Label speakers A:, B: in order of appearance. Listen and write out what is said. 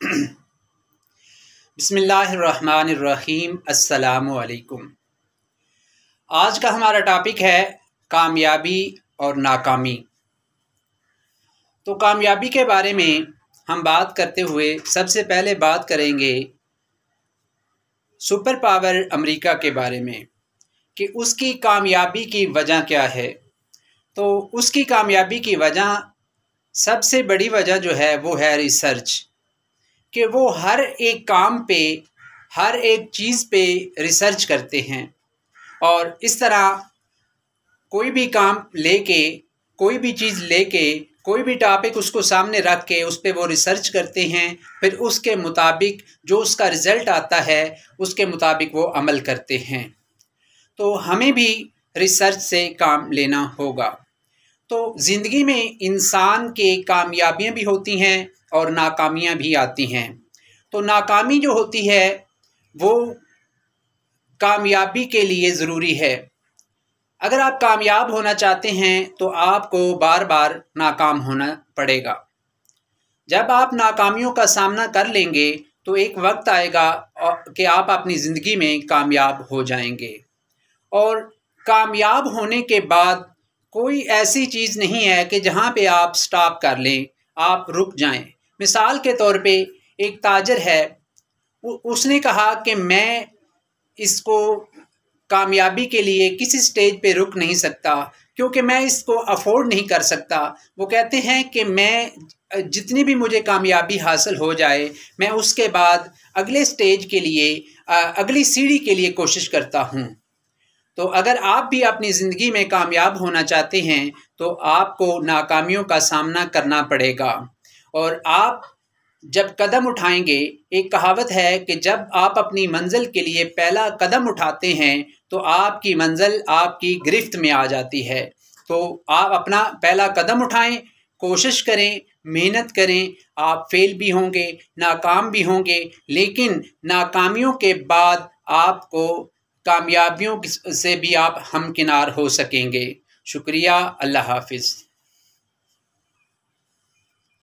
A: बिस्मिल्लाहिर्रहमानिर्रहीम। अस्सलामु अलैकुम। आज का हमारा टॉपिक है कामयाबी और नाकामी। तो कामयाबी के बारे में हम बात करते हुए सबसे पहले बात करेंगे सुपर पावर अमेरिका के बारे में कि उसकी कामयाबी की वजह क्या है। तो उसकी कामयाबी की वजह, सबसे बड़ी वजह जो है वो है रिसर्च, कि वो हर एक काम पे, हर एक चीज़ पे रिसर्च करते हैं और इस तरह कोई भी काम लेके, कोई भी चीज़ लेके, कोई भी टॉपिक उसको सामने रख के उस पे वो रिसर्च करते हैं। फिर उसके मुताबिक जो उसका रिज़ल्ट आता है उसके मुताबिक वो अमल करते हैं। तो हमें भी रिसर्च से काम लेना होगा। तो ज़िंदगी में इंसान के कामयाबियाँ भी होती हैं और नाकामियाँ भी आती हैं। तो नाकामी जो होती है वो कामयाबी के लिए ज़रूरी है। अगर आप कामयाब होना चाहते हैं तो आपको बार बार नाकाम होना पड़ेगा। जब आप नाकामियों का सामना कर लेंगे तो एक वक्त आएगा कि आप अपनी ज़िंदगी में कामयाब हो जाएंगे। और कामयाब होने के बाद कोई ऐसी चीज़ नहीं है कि जहाँ पे आप स्टॉप कर लें, आप रुक जाएं। मिसाल के तौर पे एक ताजर है, उसने कहा कि मैं इसको कामयाबी के लिए किसी स्टेज पे रुक नहीं सकता क्योंकि मैं इसको अफोर्ड नहीं कर सकता। वो कहते हैं कि मैं जितनी भी मुझे कामयाबी हासिल हो जाए, मैं उसके बाद अगले स्टेज के लिए, अगली सीढ़ी के लिए कोशिश करता हूँ। तो अगर आप भी अपनी ज़िंदगी में कामयाब होना चाहते हैं तो आपको नाकामियों का सामना करना पड़ेगा। और आप जब कदम उठाएंगे, एक कहावत है कि जब आप अपनी मंजिल के लिए पहला कदम उठाते हैं तो आपकी मंजिल आपकी गिरफ्त में आ जाती है। तो आप अपना पहला कदम उठाएं, कोशिश करें, मेहनत करें। आप फेल भी होंगे, नाकाम भी होंगे, लेकिन नाकामियों के बाद आपको कामयाबियों से भी आप हमकिनार हो सकेंगे। शुक्रिया। अल्लाह हाफिज़।